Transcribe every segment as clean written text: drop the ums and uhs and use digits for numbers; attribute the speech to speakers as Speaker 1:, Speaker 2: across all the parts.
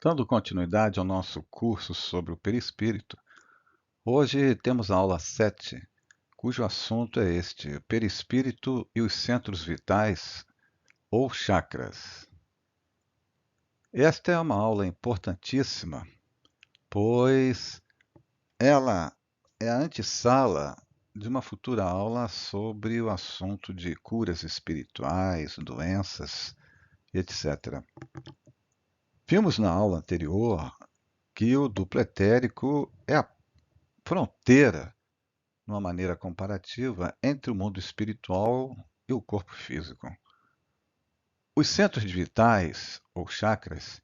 Speaker 1: Dando continuidade ao nosso curso sobre o perispírito, hoje temos a aula 7, cujo assunto é este: o perispírito e os centros vitais ou chakras. Esta é uma aula importantíssima, pois ela é a antessala de uma futura aula sobre o assunto de curas espirituais, doenças, etc. Vimos na aula anterior que o duplo etérico é a fronteira, numa maneira comparativa, entre o mundo espiritual e o corpo físico. Os centros vitais, ou chakras,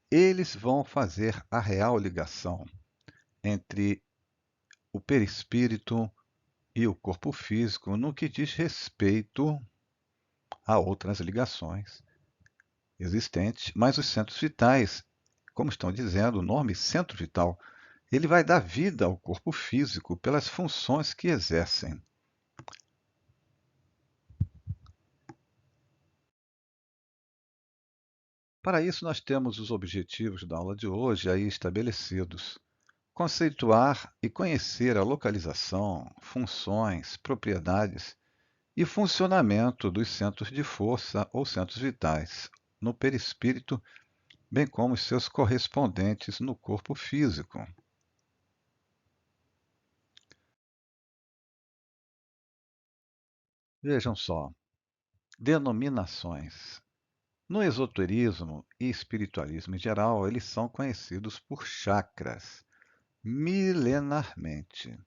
Speaker 1: eles vão fazer a real ligação entre o perispírito e o corpo físico no que diz respeito a outras ligações existentes, mas os centros vitais, como estão dizendo, o nome centro vital, ele vai dar vida ao corpo físico pelas funções que exercem. Para isso, nós temos os objetivos da aula de hoje aí estabelecidos. Conceituar e conhecer a localização, funções, propriedades e funcionamento dos centros de força ou centros vitais no perispírito, bem como os seus correspondentes no corpo físico. Vejam só, denominações. No esoterismo e espiritualismo em geral, eles são conhecidos por chakras, milenarmente.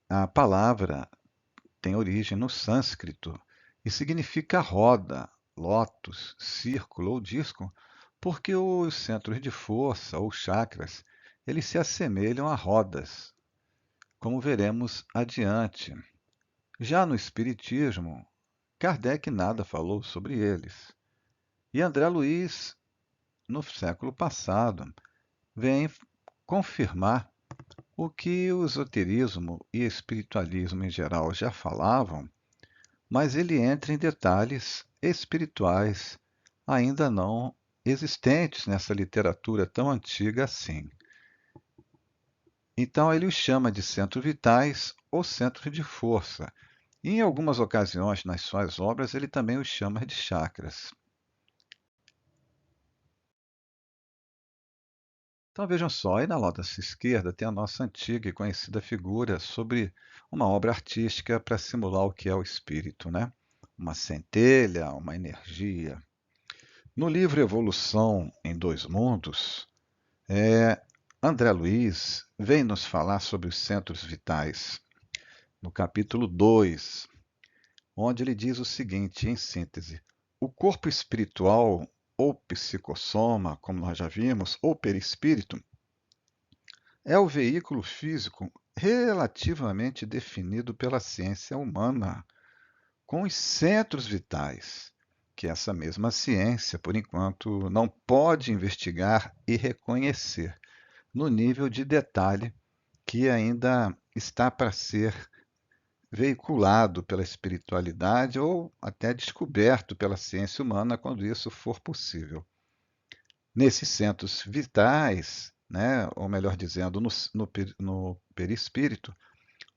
Speaker 1: A palavra tem origem no sânscrito e significa roda, lótus, círculo ou disco, porque os centros de força ou chakras, eles se assemelham a rodas, como veremos adiante. Já no espiritismo, Kardec nada falou sobre eles. E André Luiz, no século passado, vem confirmar o que o esoterismo e espiritualismo em geral já falavam, mas ele entra em detalhes espirituais ainda não existentes nessa literatura tão antiga assim. Então ele os chama de centros vitais ou centros de força. E em algumas ocasiões nas suas obras ele também os chama de chakras. Então vejam só, aí na lauda esquerda tem a nossa antiga e conhecida figura sobre uma obra artística para simular o que é o espírito, né? Uma centelha, uma energia. No livro Evolução em Dois Mundos, André Luiz vem nos falar sobre os centros vitais, no capítulo 2, onde ele diz o seguinte, em síntese: o corpo espiritual, ou psicossoma, como nós já vimos, ou perispírito, é o veículo físico relativamente definido pela ciência humana, com os centros vitais, que essa mesma ciência, por enquanto, não pode investigar e reconhecer, no nível de detalhe que ainda está para ser veiculado pela espiritualidade ou até descoberto pela ciência humana quando isso for possível. Nesses centros vitais, né, ou melhor dizendo, no perispírito,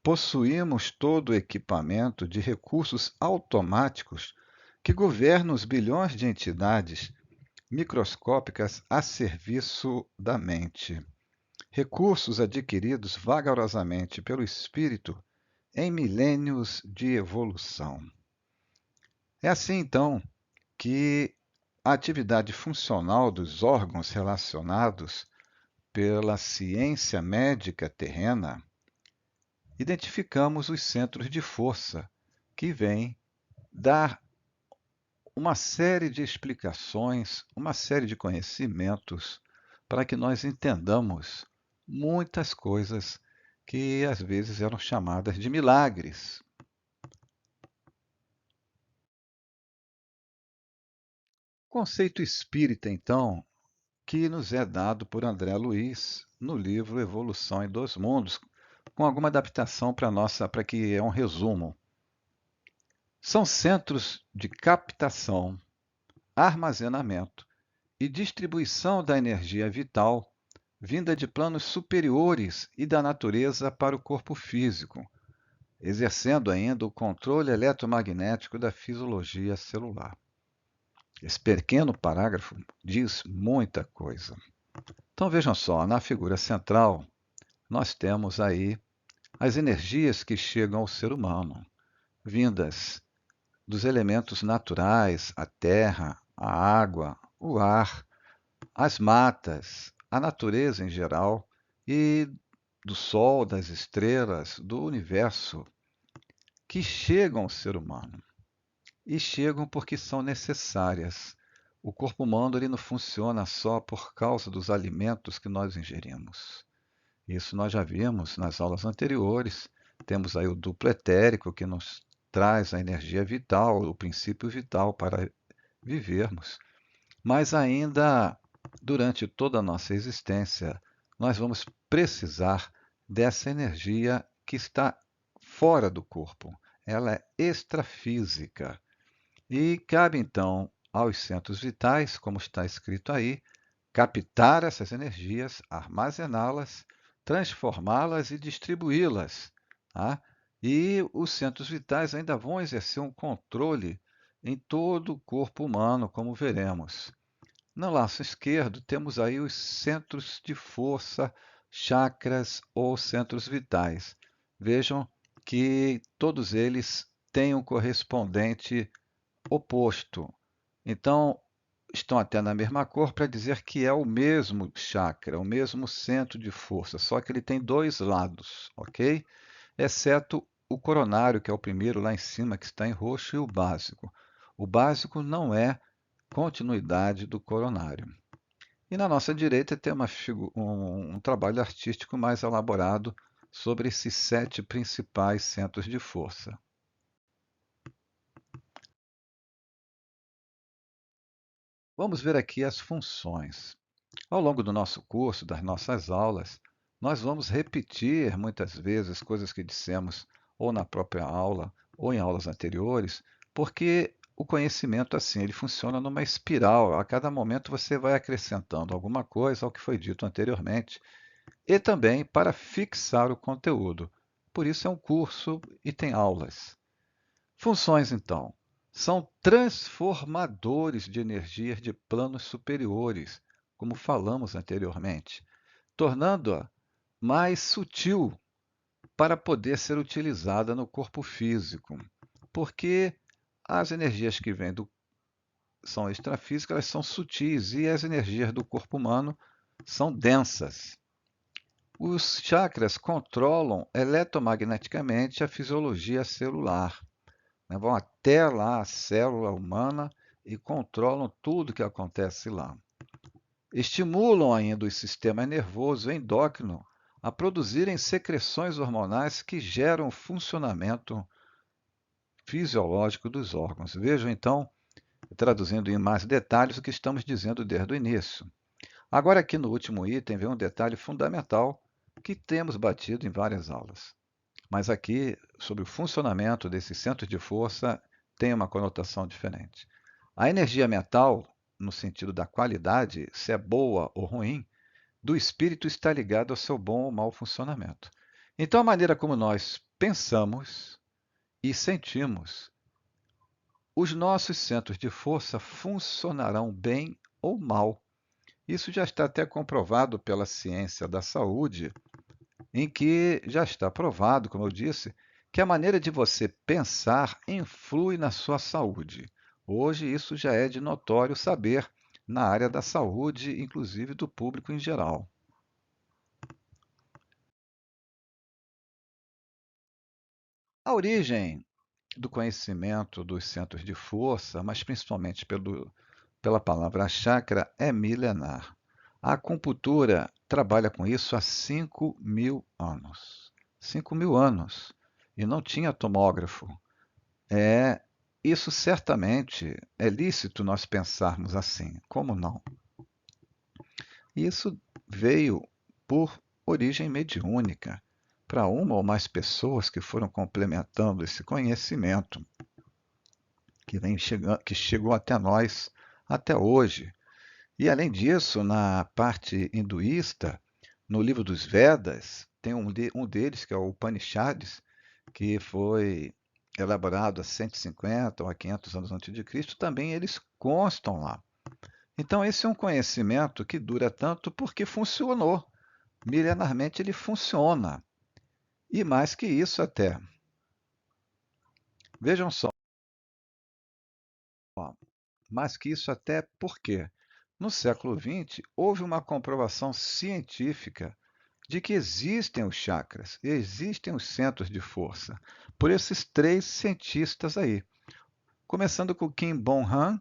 Speaker 1: possuímos todo o equipamento de recursos automáticos que governam os bilhões de entidades microscópicas a serviço da mente. Recursos adquiridos vagarosamente pelo espírito em milênios de evolução. É assim, então, que a atividade funcional dos órgãos relacionados pela ciência médica terrena, identificamos os centros de força que vêm dar uma série de explicações, uma série de conhecimentos para que nós entendamos muitas coisas que às vezes eram chamadas de milagres. Conceito espírita, então, que nos é dado por André Luiz no livro Evolução em Dois Mundos, com alguma adaptação para que é um resumo. São centros de captação, armazenamento e distribuição da energia vital vinda de planos superiores e da natureza para o corpo físico, exercendo ainda o controle eletromagnético da fisiologia celular. Esse pequeno parágrafo diz muita coisa. Então vejam só, na figura central, nós temos aí as energias que chegam ao ser humano, vindas dos elementos naturais, a terra, a água, o ar, as matas, a natureza em geral e do Sol, das estrelas, do universo, que chegam ao ser humano. E chegam porque são necessárias. O corpo humano ele não funciona só por causa dos alimentos que nós ingerimos. Isso nós já vimos nas aulas anteriores. Temos aí o duplo etérico que nos traz a energia vital, o princípio vital para vivermos. Mas ainda durante toda a nossa existência, nós vamos precisar dessa energia que está fora do corpo. Ela é extrafísica. E cabe então aos centros vitais, como está escrito aí, captar essas energias, armazená-las, transformá-las e distribuí-las. Tá? E os centros vitais ainda vão exercer um controle em todo o corpo humano, como veremos. No laço esquerdo, temos aí os centros de força, chakras ou centros vitais. Vejam que todos eles têm um correspondente oposto. Então, estão até na mesma cor para dizer que é o mesmo chakra, o mesmo centro de força, só que ele tem dois lados, ok? Exceto o coronário, que é o primeiro lá em cima, que está em roxo, e o básico. O básico não é continuidade do coronário. E na nossa direita tem um trabalho artístico mais elaborado sobre esses 7 principais centros de força. Vamos ver aqui as funções. Ao longo do nosso curso, das nossas aulas, nós vamos repetir muitas vezes coisas que dissemos ou na própria aula ou em aulas anteriores, porque o conhecimento assim, ele funciona numa espiral. A cada momento você vai acrescentando alguma coisa ao que foi dito anteriormente e também para fixar o conteúdo. Por isso é um curso e tem aulas. Funções, então, são transformadores de energias de planos superiores, como falamos anteriormente, tornando-a mais sutil para poder ser utilizada no corpo físico, porque as energias que vêm são extrafísicas, elas são sutis e as energias do corpo humano são densas. Os chakras controlam eletromagneticamente a fisiologia celular. Vão até lá a célula humana e controlam tudo que acontece lá. Estimulam ainda o sistema nervoso endócrino a produzirem secreções hormonais que geram o funcionamento fisiológico dos órgãos. Vejam então, traduzindo em mais detalhes o que estamos dizendo desde o início. Agora aqui no último item vem um detalhe fundamental que temos batido em várias aulas. Mas aqui, sobre o funcionamento desses centros de força, tem uma conotação diferente. A energia mental, no sentido da qualidade, se é boa ou ruim, do espírito está ligada ao seu bom ou mau funcionamento. Então, a maneira como nós pensamos e sentimos, os nossos centros de força funcionarão bem ou mal. Isso já está até comprovado pela ciência da saúde, em que já está provado, como eu disse, que a maneira de você pensar influi na sua saúde. Hoje isso já é de notório saber na área da saúde, inclusive do público em geral. A origem do conhecimento dos centros de força, mas principalmente pela palavra chakra, é milenar. A acupuntura trabalha com isso há 5.000 anos. 5.000 anos. E não tinha tomógrafo. Isso certamente é lícito nós pensarmos assim. Como não? Isso veio por origem mediúnica, para uma ou mais pessoas que foram complementando esse conhecimento que chegou até nós até hoje. E além disso, na parte hinduísta, no livro dos Vedas, tem um deles, que é o Upanishads, que foi elaborado há 150 ou há 500 anos antes de Cristo, também eles constam lá. Então, esse é um conhecimento que dura tanto porque funcionou. Milenarmente ele funciona. E mais que isso até. Vejam só, mais que isso até porque no século XX houve uma comprovação científica de que existem os chakras, existem os centros de força, por esses três cientistas aí. Começando com Kim Bong-han,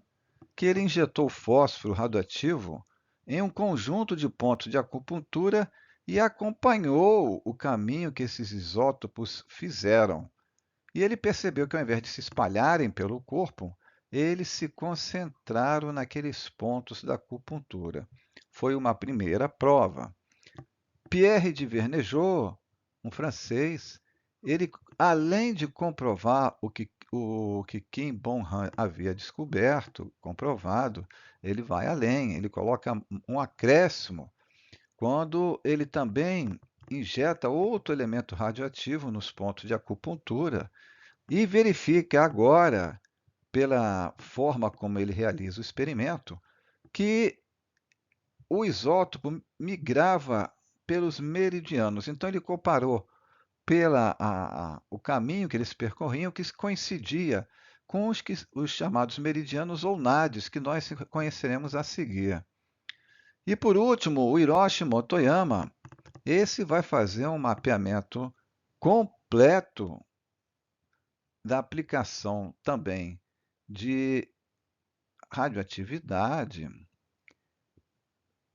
Speaker 1: que ele injetou fósforo radioativo em um conjunto de pontos de acupuntura e acompanhou o caminho que esses isótopos fizeram. E ele percebeu que, ao invés de se espalharem pelo corpo, eles se concentraram naqueles pontos da acupuntura. Foi uma primeira prova. Pierre de Vernegeot, um francês, ele, além de comprovar o que Kim Bong-han havia descoberto, comprovado, ele vai além, ele coloca um acréscimo quando ele também injeta outro elemento radioativo nos pontos de acupuntura e verifica agora, pela forma como ele realiza o experimento, que o isótopo migrava pelos meridianos. Então ele comparou o caminho que eles percorriam, que coincidia com os chamados meridianos ou nades, que nós conheceremos a seguir. E por último, o Hiroshi Motoyama, esse vai fazer um mapeamento completo da aplicação também de radioatividade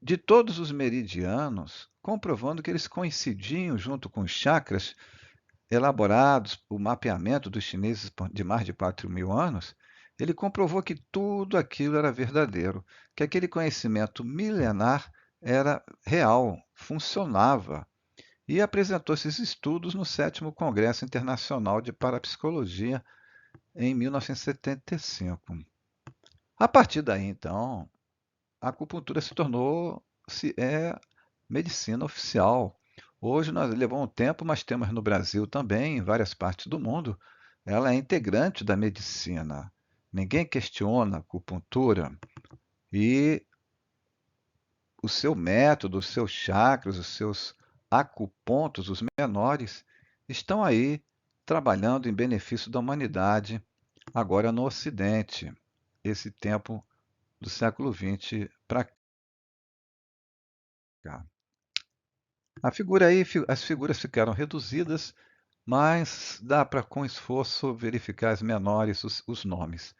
Speaker 1: de todos os meridianos, comprovando que eles coincidiam junto com os chakras elaborados, o mapeamento dos chineses de mais de 4.000 anos, ele comprovou que tudo aquilo era verdadeiro, que aquele conhecimento milenar era real, funcionava. E apresentou esses estudos no 7º Congresso Internacional de Parapsicologia em 1975. A partir daí, então, a acupuntura se tornou medicina oficial. Hoje nós levou um tempo, mas temos no Brasil também, em várias partes do mundo, ela é integrante da medicina. Ninguém questiona a acupuntura e o seu método, os seus chakras, os seus acupontos, os menores, estão aí trabalhando em benefício da humanidade, agora no Ocidente, esse tempo do século XX para cá. A figura aí, as figuras ficaram reduzidas, mas dá para, com esforço, verificar as menores, os nomes.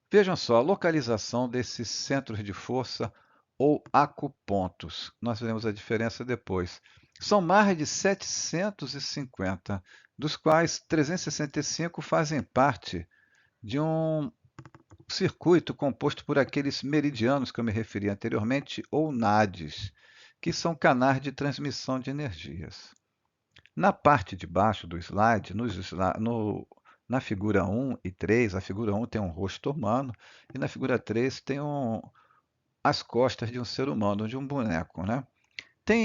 Speaker 1: Vejam só, a localização desses centros de força ou acupontos. Nós veremos a diferença depois. São mais de 750, dos quais 365 fazem parte de um circuito composto por aqueles meridianos que eu me referi anteriormente, ou NADs, que são canais de transmissão de energias. Na parte de baixo do slide, na figura 1 e 3, a figura 1 tem um rosto humano e na figura 3 tem as costas de um ser humano, de um boneco, né?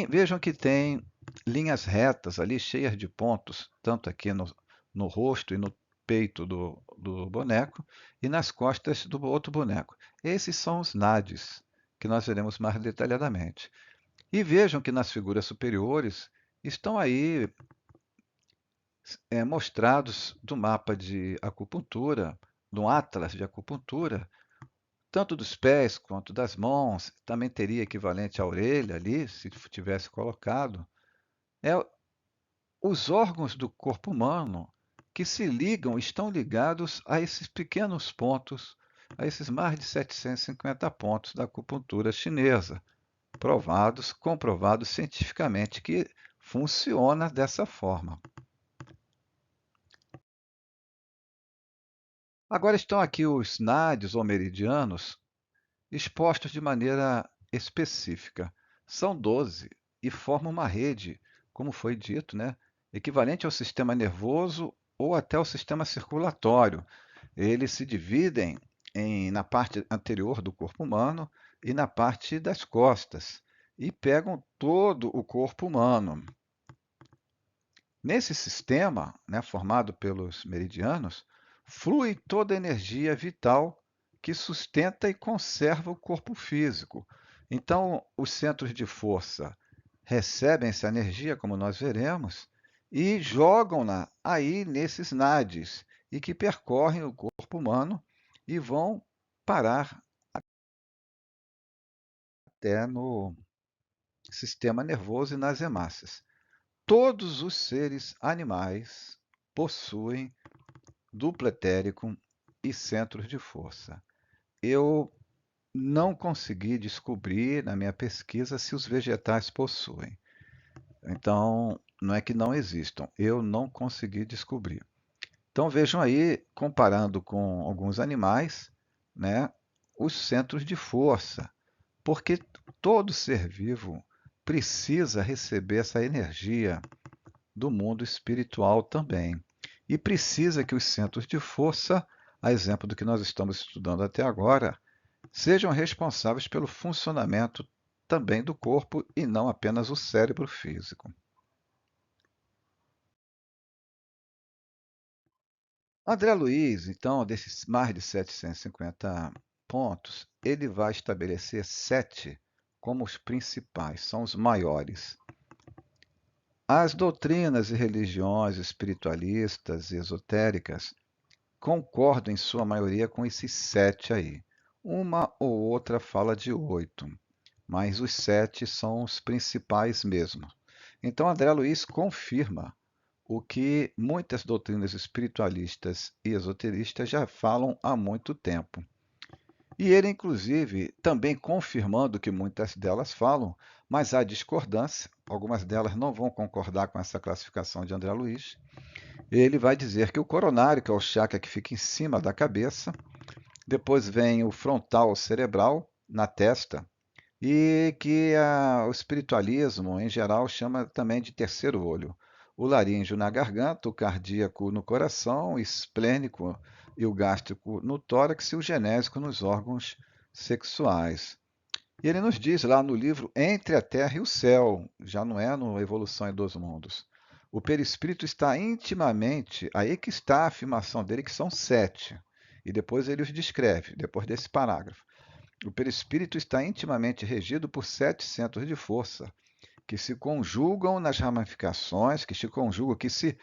Speaker 1: Vejam que tem linhas retas ali, cheias de pontos, tanto aqui no rosto e no peito do boneco e nas costas do outro boneco. Esses são os NADs, que nós veremos mais detalhadamente. E vejam que nas figuras superiores estão aí mostrados do mapa de acupuntura, do atlas de acupuntura, tanto dos pés quanto das mãos, também teria equivalente à orelha ali, se tivesse colocado. É, os órgãos do corpo humano que se ligam, estão ligados a esses pequenos pontos, a esses mais de 750 pontos da acupuntura chinesa, comprovados cientificamente que funciona dessa forma. Agora estão aqui os nádios ou meridianos expostos de maneira específica. São 12 e formam uma rede, como foi dito, né, equivalente ao sistema nervoso ou até ao sistema circulatório. Eles se dividem na parte anterior do corpo humano e na parte das costas, e pegam todo o corpo humano. Nesse sistema, né, formado pelos meridianos, flui toda a energia vital que sustenta e conserva o corpo físico. Então, os centros de força recebem essa energia, como nós veremos, e jogam-na aí nesses nadis, e que percorrem o corpo humano e vão parar até no sistema nervoso e nas hemácias. Todos os seres animais possuem duplo etérico e centros de força. Eu não consegui descobrir na minha pesquisa se os vegetais possuem. Então, não é que não existam, eu não consegui descobrir. Então, vejam aí, comparando com alguns animais, né, os centros de força, porque todo ser vivo precisa receber essa energia do mundo espiritual também. E precisa que os centros de força, a exemplo do que nós estamos estudando até agora, sejam responsáveis pelo funcionamento também do corpo e não apenas o cérebro físico. André Luiz, então, desses mais de 750 pontos, ele vai estabelecer 7 como os principais, são os maiores. As doutrinas e religiões espiritualistas e esotéricas concordam em sua maioria com esses 7 aí. Uma ou outra fala de 8, mas os 7 são os principais mesmo. Então, André Luiz confirma o que muitas doutrinas espiritualistas e esoteristas já falam há muito tempo. E ele, inclusive, também confirmando o que muitas delas falam, mas há discordância, algumas delas não vão concordar com essa classificação de André Luiz. Ele vai dizer que o coronário, que é o chakra que fica em cima da cabeça, depois vem o frontal cerebral, na testa, e que o espiritualismo, em geral, chama também de terceiro olho. O laríngeo na garganta, o cardíaco no coração, o esplênico e o gástrico no tórax e o genésico nos órgãos sexuais. E ele nos diz lá no livro Entre a Terra e o Céu, já não é no Evolução em Dois Mundos. O perispírito está intimamente, aí que está a afirmação dele, que são 7. E depois ele os descreve, depois desse parágrafo. O perispírito está intimamente regido por 7 centros de força, que se conjugam nas ramificações, que se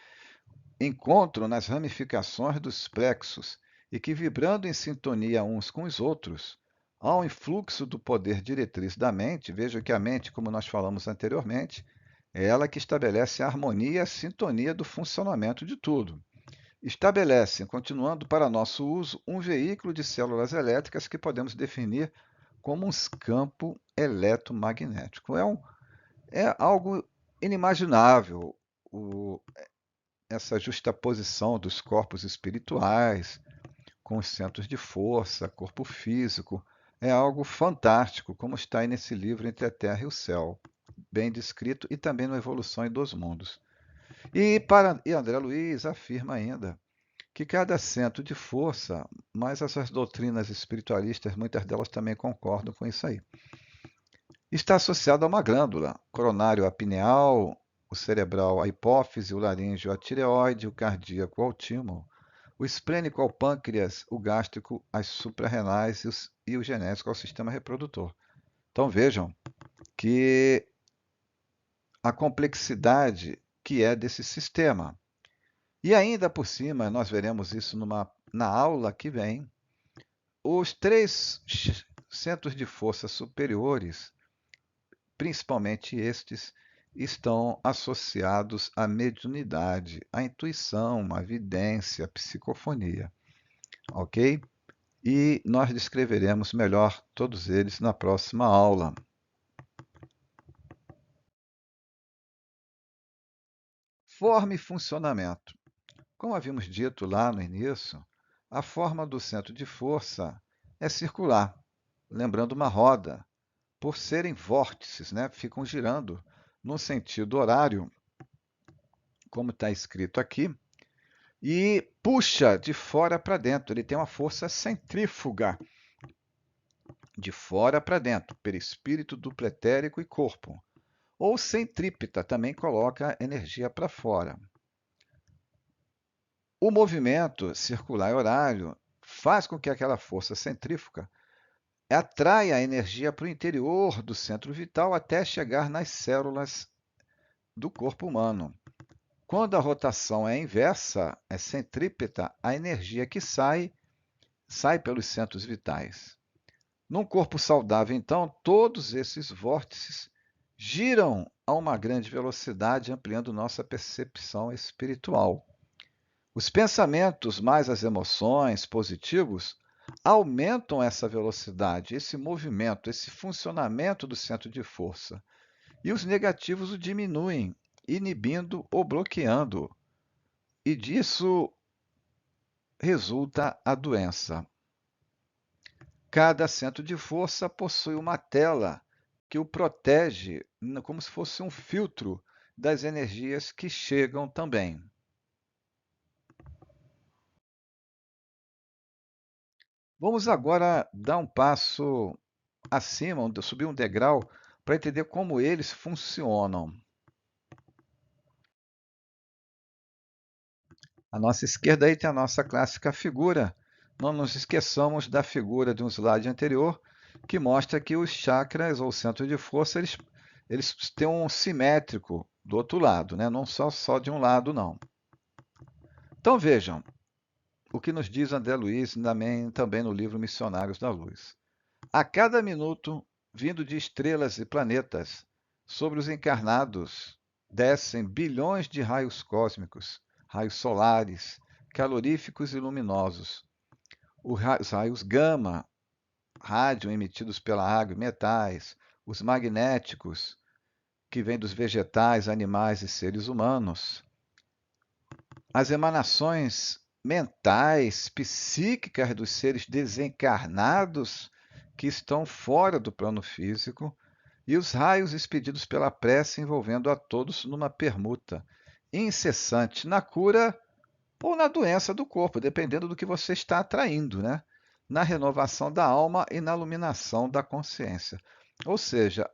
Speaker 1: encontram nas ramificações dos plexos e que, vibrando em sintonia uns com os outros, há um influxo do poder diretriz da mente. Veja que a mente, como nós falamos anteriormente, é ela que estabelece a harmonia e a sintonia do funcionamento de tudo. Estabelecem, continuando para nosso uso, um veículo de células elétricas que podemos definir como um campo eletromagnético. É algo inimaginável essa justaposição dos corpos espirituais com os centros de força, corpo físico. É algo fantástico, como está aí nesse livro Entre a Terra e o Céu, bem descrito, e também no Evolução em Dois Mundos. E André Luiz afirma ainda que cada centro de força, mas essas doutrinas espiritualistas, muitas delas também concordam com isso aí, está associado a uma glândula, coronário a pineal, o cerebral a hipófise, o laríngeo a tireoide, o cardíaco ao timo, o esplênico ao pâncreas, o gástrico às suprarrenais e o genésico ao sistema reprodutor. Então vejam que a complexidade que é desse sistema. E ainda por cima, nós veremos isso na aula que vem, os 3 centros de força superiores, principalmente estes, estão associados à mediunidade, à intuição, à vidência, à psicofonia. Ok? E nós descreveremos melhor todos eles na próxima aula. Forma e funcionamento. Como havíamos dito lá no início, a forma do centro de força é circular, lembrando uma roda, por serem vórtices, né? Ficam girando no sentido horário, como está escrito aqui, e puxa de fora para dentro. Ele tem uma força centrífuga de fora para dentro, perispírito, duplo etérico e corpo. Ou centrípeta, também coloca energia para fora. O movimento circular horário faz com que aquela força centrífuga atraia a energia para o interior do centro vital até chegar nas células do corpo humano. Quando a rotação é inversa, é centrípeta, a energia que sai pelos centros vitais. Num corpo saudável, então, todos esses vórtices giram a uma grande velocidade, ampliando nossa percepção espiritual. Os pensamentos mais as emoções positivos aumentam essa velocidade, esse movimento, esse funcionamento do centro de força. E os negativos o diminuem, inibindo ou bloqueando. E disso resulta a doença. Cada centro de força possui uma tela que o protege, como se fosse um filtro das energias que chegam também. Vamos agora dar um passo acima, subir um degrau, para entender como eles funcionam. À nossa esquerda aí tem a nossa clássica figura. Não nos esqueçamos da figura de um slide anterior, que mostra que os chakras ou centros de força, eles têm um simétrico do outro lado, né? Não só de um lado, não. Então vejam o que nos diz André Luiz também no livro Missionários da Luz. A cada minuto, vindo de estrelas e planetas, sobre os encarnados descem bilhões de raios cósmicos, raios solares, caloríficos e luminosos. Os raios gama, rádio emitidos pela água e metais, os magnéticos, que vêm dos vegetais, animais e seres humanos, as emanações mentais, psíquicas dos seres desencarnados que estão fora do plano físico, e os raios expedidos pela prece envolvendo a todos numa permuta incessante na cura ou na doença do corpo, dependendo do que você está atraindo, né? Na renovação da alma e na iluminação da consciência. Ou seja,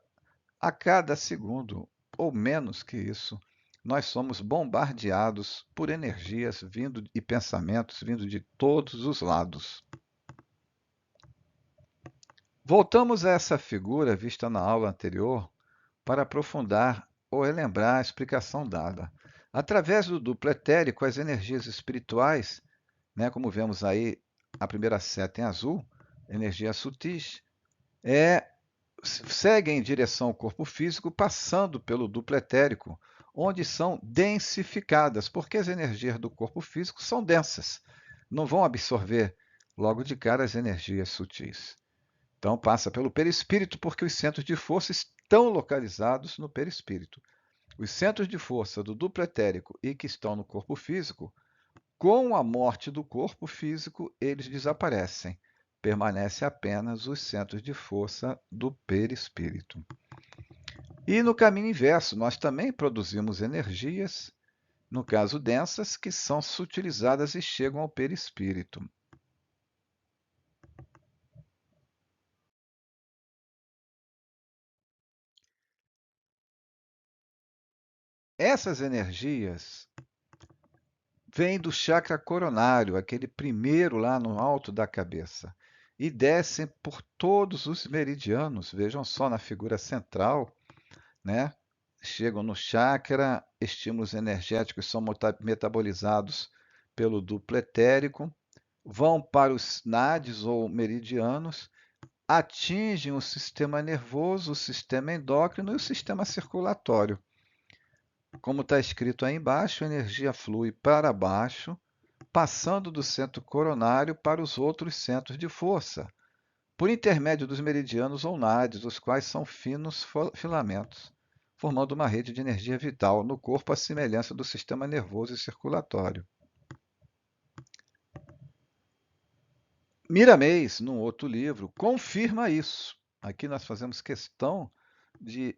Speaker 1: a cada segundo, ou menos que isso, nós somos bombardeados por energias vindo e pensamentos vindo de todos os lados. Voltamos a essa figura vista na aula anterior para aprofundar ou relembrar a explicação dada. Através do duplo etérico, as energias espirituais, né, como vemos aí a primeira seta em azul, energias sutis, seguem em direção ao corpo físico, passando pelo duplo etérico, onde são densificadas, porque as energias do corpo físico são densas, não vão absorver logo de cara as energias sutis. Então passa pelo perispírito, porque os centros de força estão localizados no perispírito. Os centros de força do duplo etérico e que estão no corpo físico, com a morte do corpo físico, eles desaparecem. Permanece apenas os centros de força do perispírito. E no caminho inverso, nós também produzimos energias, no caso densas, que são sutilizadas e chegam ao perispírito. Essas energias vêm do chakra coronário, aquele primeiro lá no alto da cabeça, e descem por todos os meridianos. Vejam só na figura central, né? Chegam no chakra, estímulos energéticos são metabolizados pelo duplo etérico, vão para os nadis ou meridianos, atingem o sistema nervoso, o sistema endócrino e o sistema circulatório. Como está escrito aí embaixo, a energia flui para baixo, passando do centro coronário para os outros centros de força, por intermédio dos meridianos ou nadis, os quais são finos filamentos, formando uma rede de energia vital no corpo à semelhança do sistema nervoso e circulatório. Miramês, num outro livro, confirma isso. Aqui nós fazemos questão de,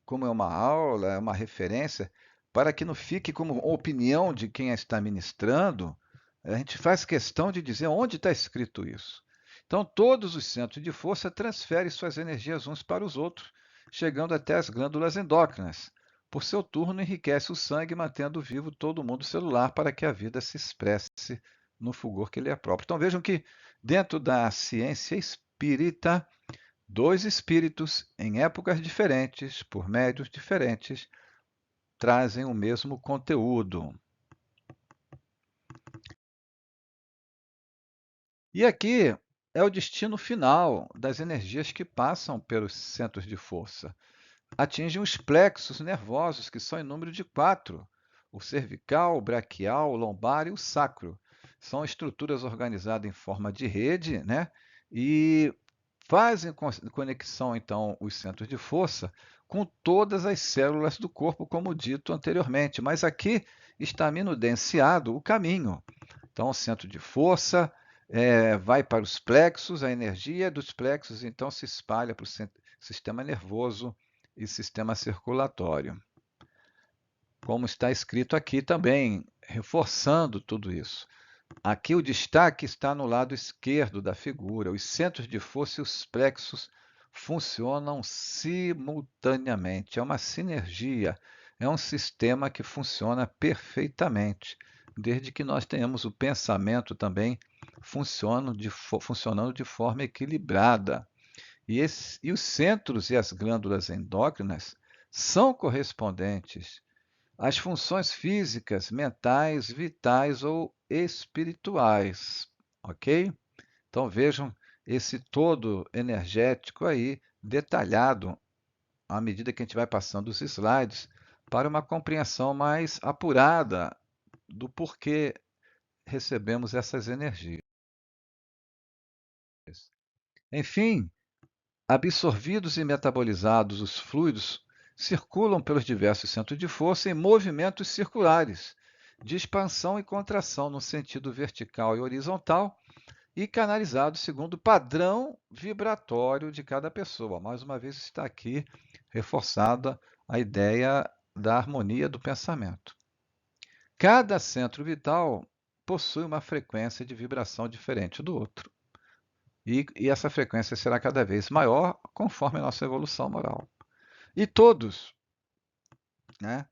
Speaker 1: como é uma aula, é uma referência, para que não fique como opinião de quem a está ministrando, a gente faz questão de dizer onde está escrito isso. Então, todos os centros de força transferem suas energias uns para os outros, chegando até as glândulas endócrinas. Por seu turno, enriquece o sangue, mantendo vivo todo o mundo celular para que a vida se expresse no fulgor que lhe é próprio. Então, vejam que, dentro da ciência espírita, dois espíritos, em épocas diferentes, por médios diferentes, trazem o mesmo conteúdo. E aqui é o destino final das energias que passam pelos centros de força. Atingem os plexos nervosos, que são em número de 4. O cervical, o braquial, o lombar e o sacro. São estruturas organizadas em forma de rede, né? E fazem conexão, então, os centros de força com todas as células do corpo, como dito anteriormente. Mas aqui está minudenciado o caminho. Então, o centro de força vai para os plexos, a energia dos plexos, então, se espalha para o sistema nervoso e sistema circulatório. Como está escrito aqui também, reforçando tudo isso. Aqui o destaque está no lado esquerdo da figura. Os centros de força e os plexos funcionam simultaneamente. É uma sinergia, é um sistema que funciona perfeitamente, desde que nós tenhamos o pensamento também funcionando de forma equilibrada. E os centros e as glândulas endócrinas são correspondentes as funções físicas, mentais, vitais ou espirituais, ok? Então vejam esse todo energético aí detalhado à medida que a gente vai passando os slides para uma compreensão mais apurada do porquê recebemos essas energias. Enfim, absorvidos e metabolizados, os fluidos circulam pelos diversos centros de força em movimentos circulares, de expansão e contração no sentido vertical e horizontal, e canalizados segundo o padrão vibratório de cada pessoa. Mais uma vez está aqui reforçada a ideia da harmonia do pensamento. Cada centro vital possui uma frequência de vibração diferente do outro. E essa frequência será cada vez maior conforme a nossa evolução moral. E todos, né,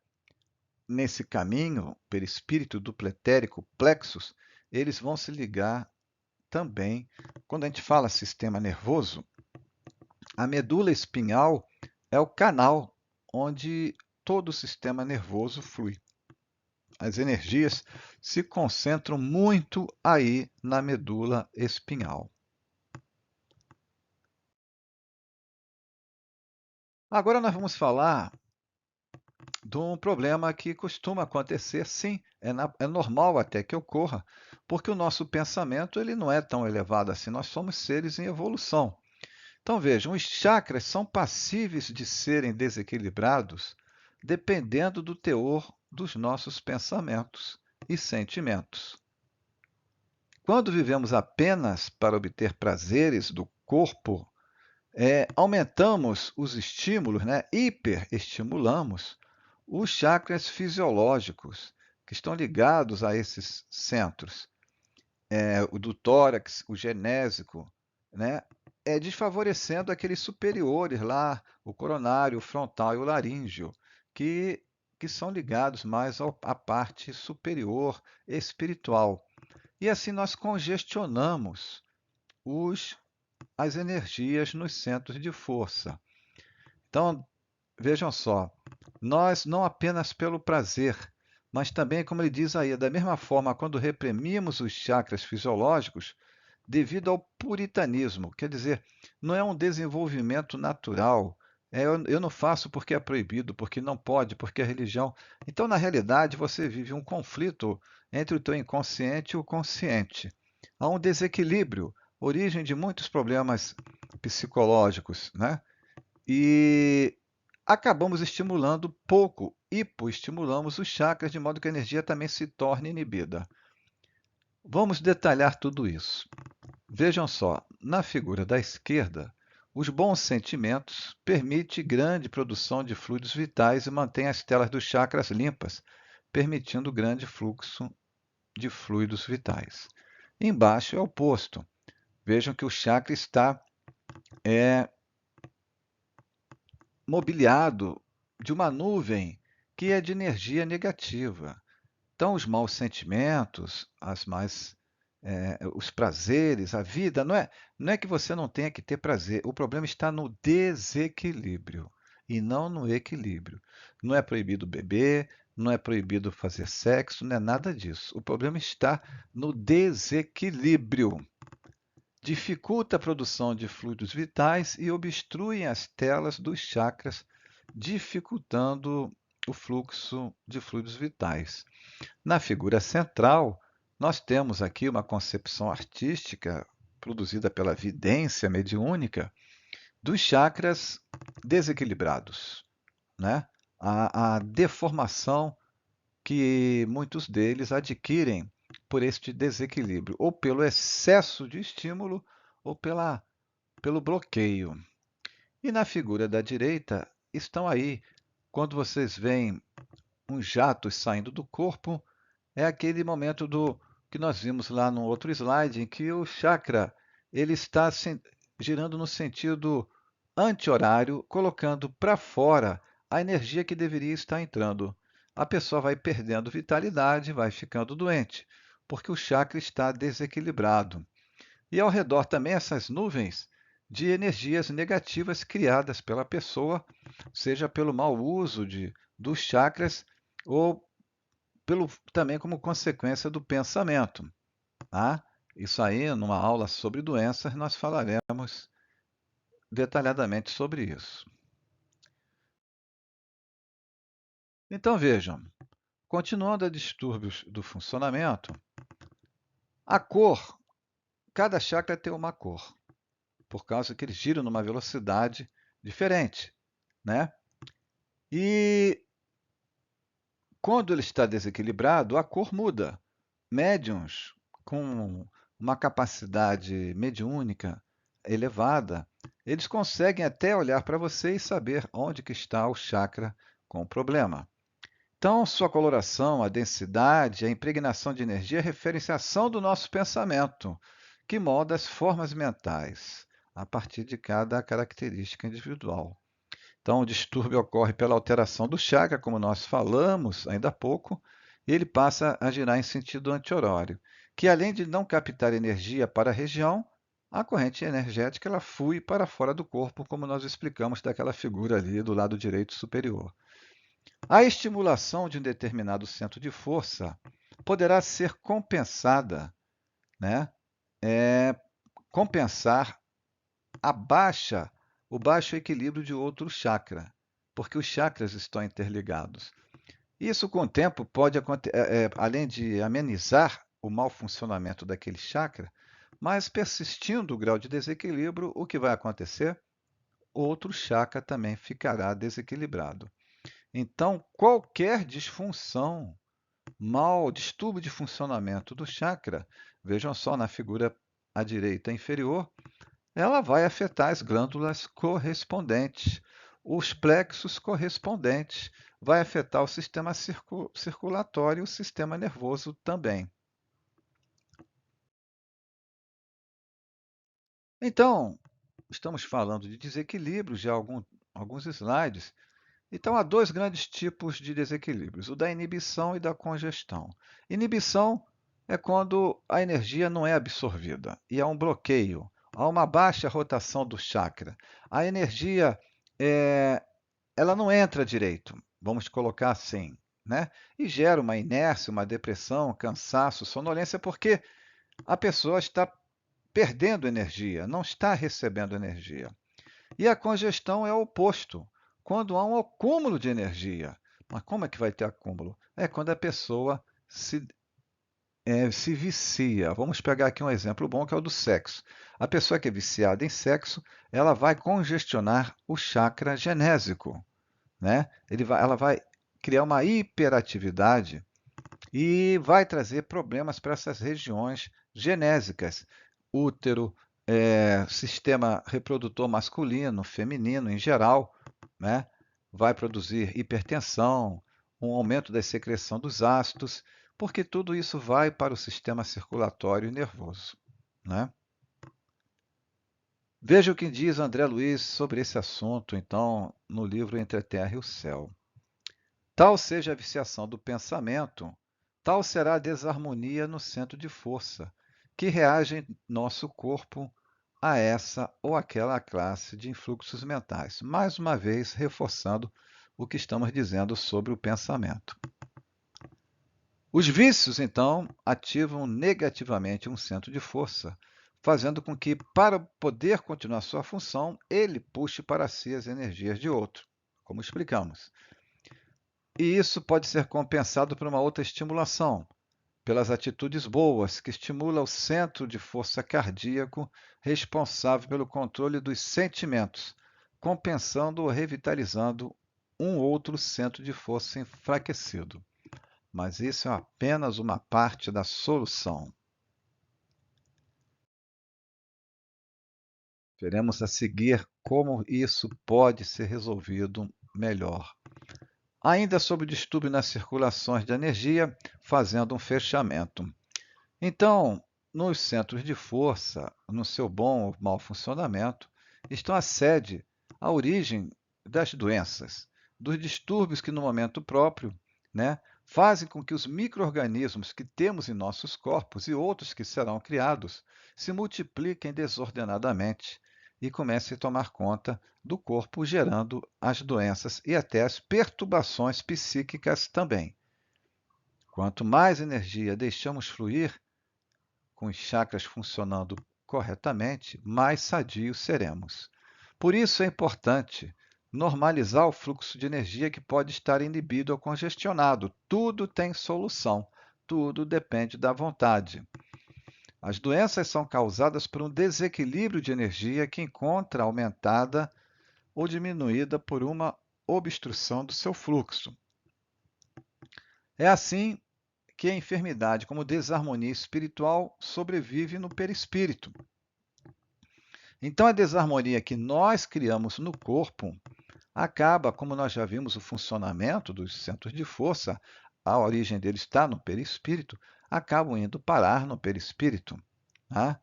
Speaker 1: nesse caminho, perispírito dupletérico plexus, eles vão se ligar também. Quando a gente fala sistema nervoso, a medula espinhal é o canal onde todo o sistema nervoso flui. As energias se concentram muito aí na medula espinhal. Agora nós vamos falar de um problema que costuma acontecer, sim, é normal até que ocorra, porque o nosso pensamento ele não é tão elevado assim, nós somos seres em evolução. Então vejam, os chakras são passíveis de serem desequilibrados dependendo do teor dos nossos pensamentos e sentimentos. Quando vivemos apenas para obter prazeres do corpo, aumentamos os estímulos, né? Hiperestimulamos os chakras fisiológicos que estão ligados a esses centros, o do tórax, o genésico, né? Desfavorecendo aqueles superiores lá, o coronário, o frontal e o laríngeo, que são ligados mais à parte superior espiritual. E assim nós congestionamos as energias nos centros de força. Então, vejam só, nós não apenas pelo prazer, mas também, como ele diz aí, da mesma forma, quando reprimimos os chakras fisiológicos, devido ao puritanismo, quer dizer, não é um desenvolvimento natural, eu não faço porque é proibido, porque não pode, porque é religião. Então, na realidade, você vive um conflito entre o teu inconsciente e o consciente. Há um desequilíbrio, origem de muitos problemas psicológicos, né? E acabamos estimulando pouco, hipoestimulamos os chakras, de modo que a energia também se torne inibida. Vamos detalhar tudo isso. Vejam só, na figura da esquerda, Os bons sentimentos permitem grande produção de fluidos vitais e mantém as telas dos chakras limpas, permitindo grande fluxo de fluidos vitais. Embaixo é o oposto. Vejam que o chakra está mobiliado de uma nuvem que é de energia negativa. Então, os maus sentimentos, os prazeres, a vida, não é que você não tenha que ter prazer. O problema está no desequilíbrio e não no equilíbrio. Não é proibido beber, não é proibido fazer sexo, não é nada disso. O problema está no desequilíbrio. Dificulta a produção de fluidos vitais e obstruem as telas dos chakras, dificultando o fluxo de fluidos vitais. Na figura central, nós temos aqui uma concepção artística produzida pela vidência mediúnica dos chakras desequilibrados, né? A deformação que muitos deles adquirem por este desequilíbrio, ou pelo excesso de estímulo, ou pelo bloqueio. E na figura da direita estão aí, quando vocês veem uns jatos saindo do corpo, é aquele momento do que nós vimos lá no outro slide, em que o chakra ele está girando no sentido anti-horário, colocando para fora a energia que deveria estar entrando. A pessoa vai perdendo vitalidade, vai ficando doente, porque o chakra está desequilibrado. E ao redor também essas nuvens de energias negativas criadas pela pessoa, seja pelo mau uso dos chakras ou também como consequência do pensamento. Tá? Isso aí, numa aula sobre doenças, nós falaremos detalhadamente sobre isso. Então vejam, continuando a distúrbios do funcionamento, a cor, cada chakra tem uma cor, por causa que eles giram numa velocidade diferente, né? E quando ele está desequilibrado, a cor muda. Médiuns com uma capacidade mediúnica elevada, eles conseguem até olhar para você e saber onde que está o chakra com o problema. Então, sua coloração, a densidade, a impregnação de energia referem-se à ação do nosso pensamento, que molda as formas mentais, a partir de cada característica individual. Então, o distúrbio ocorre pela alteração do chakra, como nós falamos ainda há pouco, e ele passa a girar em sentido anti-horário, que além de não captar energia para a região, a corrente energética ela flui para fora do corpo, como nós explicamos daquela figura ali do lado direito superior. A estimulação de um determinado centro de força poderá ser compensada, né? Compensar o baixo equilíbrio de outro chakra, porque os chakras estão interligados. Isso, com o tempo, pode acontecer, além de amenizar o mau funcionamento daquele chakra, mas persistindo o grau de desequilíbrio, o que vai acontecer? Outro chakra também ficará desequilibrado. Então, qualquer disfunção, distúrbio de funcionamento do chakra, vejam só na figura à direita inferior, ela vai afetar as glândulas correspondentes, os plexos correspondentes, vai afetar o sistema circulatório e o sistema nervoso também. Então, estamos falando de desequilíbrios já alguns slides. Então, há dois grandes tipos de desequilíbrios, o da inibição e da congestão. Inibição é quando a energia não é absorvida e há um bloqueio, há uma baixa rotação do chakra. A energia ela não entra direito, vamos colocar assim, né? E gera uma inércia, uma depressão, cansaço, sonolência, porque a pessoa está perdendo energia, não está recebendo energia. E a congestão é o oposto, quando há um acúmulo de energia. Mas como é que vai ter acúmulo? É quando a pessoa se vicia. Vamos pegar aqui um exemplo bom, que é o do sexo. A pessoa que é viciada em sexo, ela vai congestionar o chakra genésico, né? Ela vai criar uma hiperatividade e vai trazer problemas para essas regiões genésicas, útero, sistema reprodutor masculino, feminino em geral, né? Vai produzir hipertensão, um aumento da secreção dos ácidos, porque tudo isso vai para o sistema circulatório e nervoso, né? Veja o que diz André Luiz sobre esse assunto, então, no livro Entre a Terra e o Céu. Tal seja a viciação do pensamento, tal será a desarmonia no centro de força, que reage em nosso corpo a essa ou aquela classe de influxos mentais. Mais uma vez, reforçando o que estamos dizendo sobre o pensamento. Os vícios, então, ativam negativamente um centro de força, fazendo com que, para poder continuar sua função, ele puxe para si as energias de outro, como explicamos. E isso pode ser compensado por uma outra estimulação, pelas atitudes boas, que estimula o centro de força cardíaco responsável pelo controle dos sentimentos, compensando ou revitalizando um outro centro de força enfraquecido. Mas isso é apenas uma parte da solução. Veremos a seguir como isso pode ser resolvido melhor. Ainda sobre o distúrbio nas circulações de energia, fazendo um fechamento. Então, nos centros de força, no seu bom ou mau funcionamento, estão a sede, a origem das doenças, dos distúrbios que, no momento próprio, né, fazem com que os micro-organismos que temos em nossos corpos e outros que serão criados se multipliquem desordenadamente e comecem a tomar conta do corpo, gerando as doenças e até as perturbações psíquicas também. Quanto mais energia deixamos fluir, com os chakras funcionando corretamente, mais sadios seremos. Por isso é importante normalizar o fluxo de energia que pode estar inibido ou congestionado. Tudo tem solução, tudo depende da vontade. As doenças são causadas por um desequilíbrio de energia que encontra aumentada ou diminuída por uma obstrução do seu fluxo. É assim que a enfermidade, como desarmonia espiritual, sobrevive no perispírito. Então, a desarmonia que nós criamos no corpo acaba, como nós já vimos o funcionamento dos centros de força, a origem deles está no perispírito, acabam indo parar no perispírito. Tá?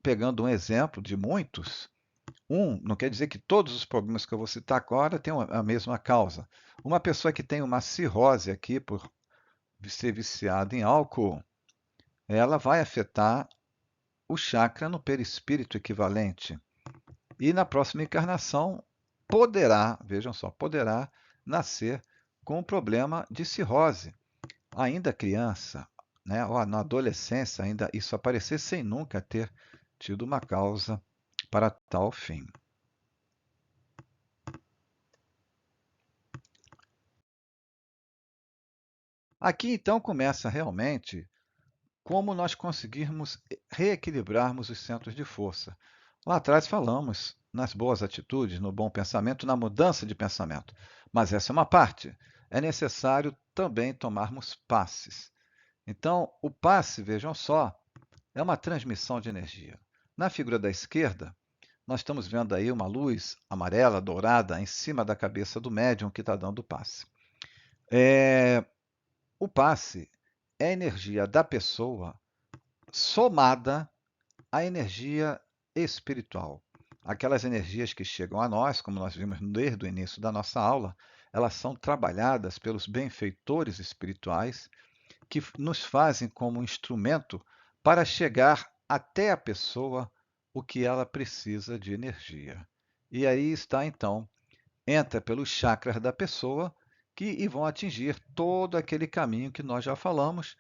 Speaker 1: Pegando um exemplo de muitos, não quer dizer que todos os problemas que eu vou citar agora tenham a mesma causa. Uma pessoa que tem uma cirrose aqui por ser viciada em álcool, ela vai afetar o chakra no perispírito equivalente. E na próxima encarnação poderá, vejam só, poderá nascer com um problema de cirrose. Ainda criança, né, ou na adolescência, ainda isso aparecer sem nunca ter tido uma causa para tal fim. Aqui então começa realmente como nós conseguirmos reequilibrarmos os centros de força. Lá atrás falamos nas boas atitudes, no bom pensamento, na mudança de pensamento. Mas essa é uma parte. É necessário também tomarmos passes. Então, o passe, vejam só, é uma transmissão de energia. Na figura da esquerda, nós estamos vendo aí uma luz amarela, dourada, em cima da cabeça do médium que está dando o passe. O passe é a energia da pessoa somada à energia espiritual. Aquelas energias que chegam a nós, como nós vimos desde o início da nossa aula, elas são trabalhadas pelos benfeitores espirituais que nos fazem como instrumento para chegar até a pessoa o que ela precisa de energia. E aí está então, entra pelos chakras da pessoa e vão atingir todo aquele caminho que nós já falamos.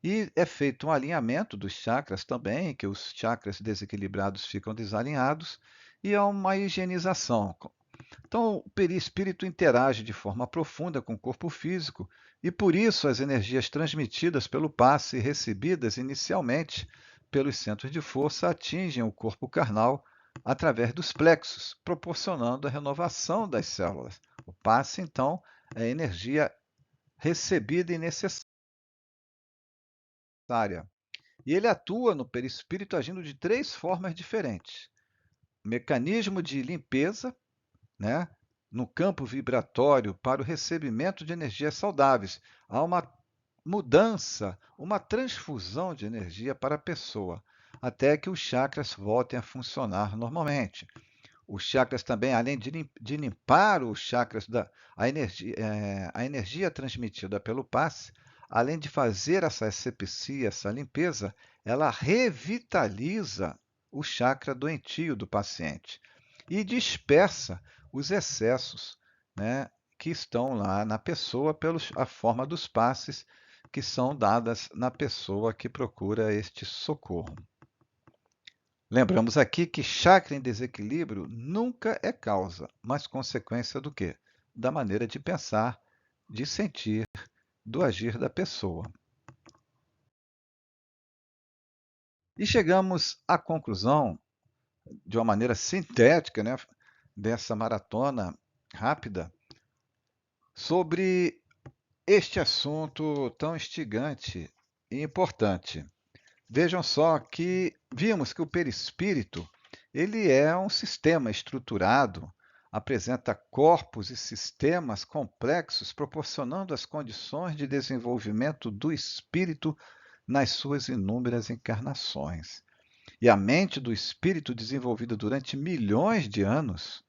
Speaker 1: E é feito um alinhamento dos chakras também, que os chakras desequilibrados ficam desalinhados, e há uma higienização. Então, o perispírito interage de forma profunda com o corpo físico, e por isso as energias transmitidas pelo passe e recebidas inicialmente pelos centros de força atingem o corpo carnal através dos plexos, proporcionando a renovação das células. O passe, então, é energia recebida e necessária. E ele atua no perispírito agindo de 3 formas diferentes. Mecanismo de limpeza, né, no campo vibratório para o recebimento de energias saudáveis. Há uma mudança, uma transfusão de energia para a pessoa, até que os chakras voltem a funcionar normalmente. Os chakras também, além de limpar os chakras, a energia transmitida pelo passe, além de fazer essa asepsia, essa limpeza, ela revitaliza o chakra doentio do paciente e dispersa os excessos, né, que estão lá na pessoa pela forma dos passes que são dadas na pessoa que procura este socorro. Lembramos aqui que chakra em desequilíbrio nunca é causa, mas consequência do quê? Da maneira de pensar, de sentir, do agir da pessoa. E chegamos à conclusão, de uma maneira sintética, né, dessa maratona rápida, sobre este assunto tão instigante e importante. Vejam só que vimos que o perispírito ele é um sistema estruturado, apresenta corpos e sistemas complexos, proporcionando as condições de desenvolvimento do espírito nas suas inúmeras encarnações. E a mente do espírito, desenvolvida durante milhões de anos,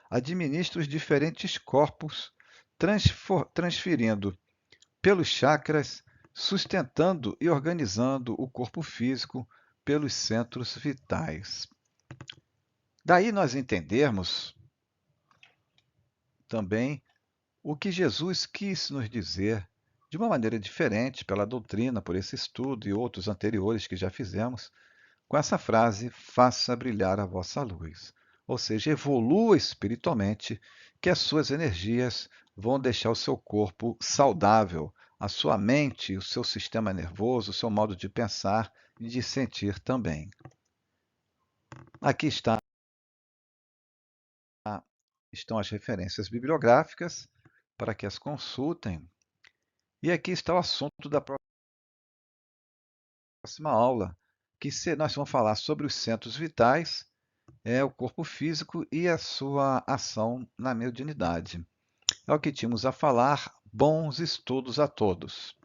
Speaker 1: administra os diferentes corpos, transferindo pelos chakras, sustentando e organizando o corpo físico pelos centros vitais. Daí nós entendermos também o que Jesus quis nos dizer de uma maneira diferente pela doutrina, por esse estudo e outros anteriores que já fizemos, com essa frase: faça brilhar a vossa luz. Ou seja, evolua espiritualmente, que as suas energias vão deixar o seu corpo saudável, a sua mente, o seu sistema nervoso, o seu modo de pensar e de sentir também. Aqui estão as referências bibliográficas para que as consultem. E aqui está o assunto da próxima aula, que nós vamos falar sobre os centros vitais, o corpo físico e a sua ação na mediunidade. É o que tínhamos a falar. Bons estudos a todos.